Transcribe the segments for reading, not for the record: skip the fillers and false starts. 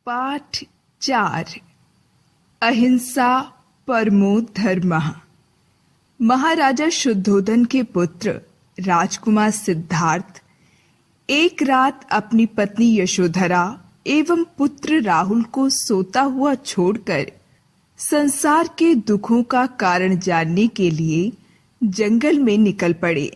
पाठ 4 अहिंसा परमो धर्मः। महाराजा शुद्धोधन के पुत्र राजकुमार सिद्धार्थ एक रात अपनी पत्नी यशोधरा एवं पुत्र राहुल को सोता हुआ छोड़कर संसार के दुखों का कारण जानने के लिए जंगल में निकल पड़े।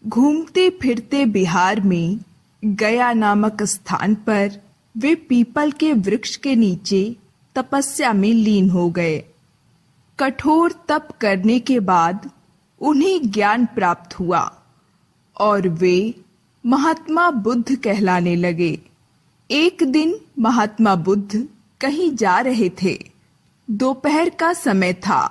घूमते फिरते बिहार में गया नामक स्थान पर वे पीपल के वृक्ष के नीचे तपस्या में लीन हो गए। कठोर तप करने के बाद उन्हें ज्ञान प्राप्त हुआ और वे महात्मा बुद्ध कहलाने लगे। एक दिन महात्मा बुद्ध कहीं जा रहे थे। दोपहर का समय था।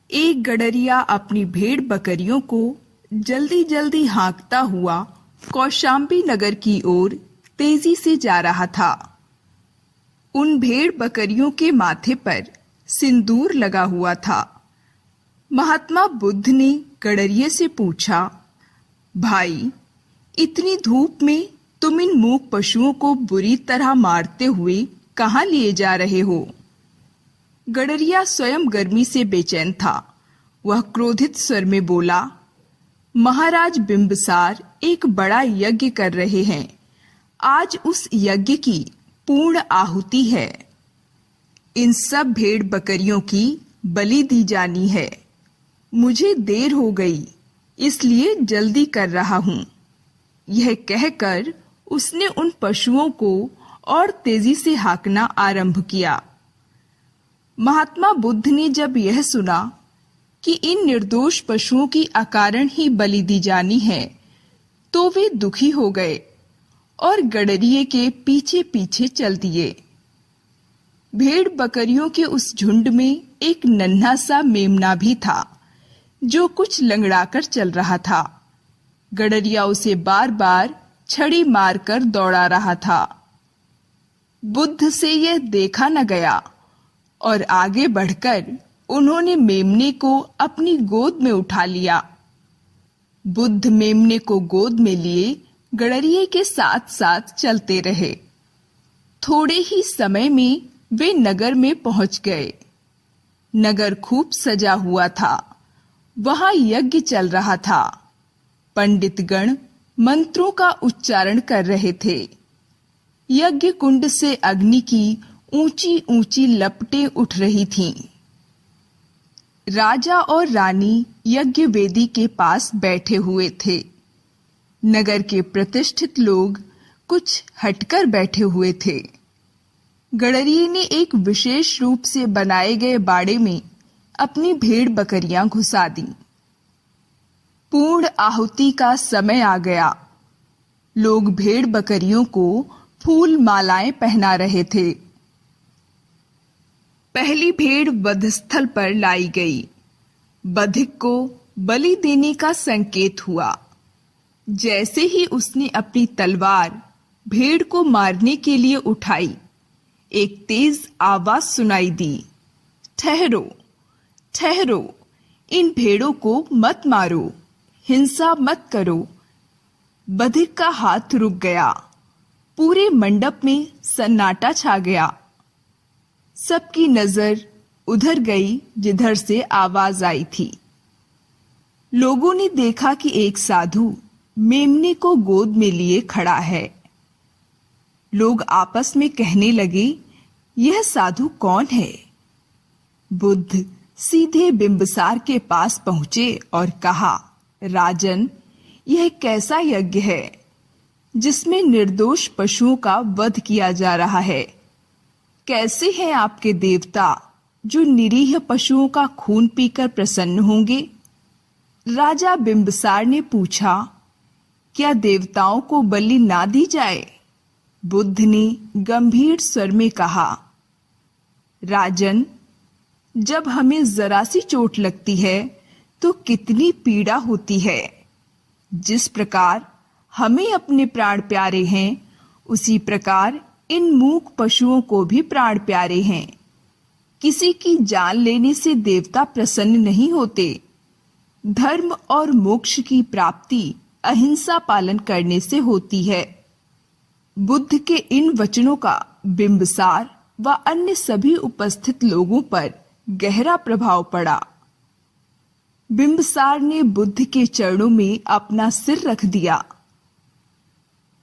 एक गडरिया अपनी भेड़ बकरियों को जल्दी जल्दी हाँकता हुआ कौशाम्बी नगर की ओर तेजी से जा रहा था। उन भेड़ बकरियों के माथे पर सिंदूर लगा हुआ था। महात्मा बुद्ध ने गडरिये से पूछा, भाई, इतनी धूप में तुम इन मूक पशुओं को बुरी तरह मारते हुए कहाँ लिए जा रहे हो? गडरिया स्वयं गर्मी से बेचैन था। वह क्रोधित स्वर में बोला, महाराज बिंबिसार एक बड़ा यज्ञ कर रहे हैं। आज उस यज्ञ की पूर्ण आहुति है। इन सब भेड़ बकरियों की बलि दी जानी है। मुझे देर हो गई, इसलिए जल्दी कर रहा हूं। यह कहकर उसने उन पशुओं को और तेजी से हाँकना आरंभ किया। महात्मा बुद्ध ने जब यह सुना कि इन निर्दोष पशुओं की अकारण ही बलि दी जानी है, तो वे दुखी हो गए और गडरिये के पीछे पीछे चल दिए। भेड़ बकरियों के उस झुंड में एक नन्हा सा मेमना भी था, जो कुछ लंगड़ाकर चल रहा था। गडरिया उसे बार बार छड़ी मारकर दौड़ा रहा था। बुद्ध से यह देखा न गया और आगे बढ़कर उन्होंने मेमने को अपनी गोद में उठा लिया। बुद्ध मेमने को गोद में लिए गडरिये के साथ साथ चलते रहे। थोड़े ही समय में वे नगर में पहुंच गए। नगर खूब सजा हुआ था। वहां यज्ञ चल रहा था। पंडितगण मंत्रों का उच्चारण कर रहे थे। यज्ञ कुंड से अग्नि की ऊंची ऊंची लपटें उठ रही थीं। राजा और रानी यज्ञ वेदी के पास बैठे हुए थे। नगर के प्रतिष्ठित लोग कुछ हटकर बैठे हुए थे। गडरिये ने एक विशेष रूप से बनाए गए बाड़े में अपनी भेड़ बकरियां घुसा दी। पूर्ण आहुति का समय आ गया। लोग भेड़ बकरियों को फूल मालाएं पहना रहे थे। पहली भेड़ वधस्थल पर लाई गई। बधिक को बलि देने का संकेत हुआ। जैसे ही उसने अपनी तलवार भेड़ को मारने के लिए उठाई, एक तेज आवाज सुनाई दी, ठहरो, ठहरो, इन भेड़ों को मत मारो, हिंसा मत करो। बधिक का हाथ रुक गया। पूरे मंडप में सन्नाटा छा गया। सबकी नजर उधर गई जिधर से आवाज आई थी। लोगों ने देखा कि एक साधु मेमने को गोद में लिए खड़ा है। लोग आपस में कहने लगे, यह साधु कौन है? बुद्ध सीधे बिंबिसार के पास पहुंचे और कहा, राजन, यह कैसा यज्ञ है जिसमें निर्दोष पशुओं का वध किया जा रहा है? कैसे हैं आपके देवता जो निरीह पशुओं का खून पीकर प्रसन्न होंगे? राजा बिंबिसार ने पूछा, क्या देवताओं को बलि ना दी जाए? बुद्ध ने गंभीर स्वर में कहा, राजन, जब हमें जरा सी चोट लगती है तो कितनी पीड़ा होती है। जिस प्रकार हमें अपने प्राण प्यारे हैं, उसी प्रकार इन मूक पशुओं को भी प्राण प्यारे हैं। किसी की जान लेने से देवता प्रसन्न नहीं होते। धर्म और मोक्ष की प्राप्ति अहिंसा पालन करने से होती है। बुद्ध के इन वचनों का बिंबिसार व अन्य सभी उपस्थित लोगों पर गहरा प्रभाव पड़ा। बिंबिसार ने बुद्ध के चरणों में अपना सिर रख दिया।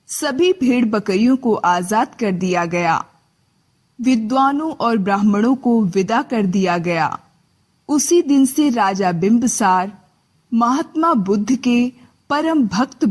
सभी भेड़ बकरियों को आजाद कर दिया गया। विद्वानों और ब्राह्मणों को विदा कर दिया गया। उसी दिन से राजा बिंबिसार महात्मा बुद्ध के परम भक्त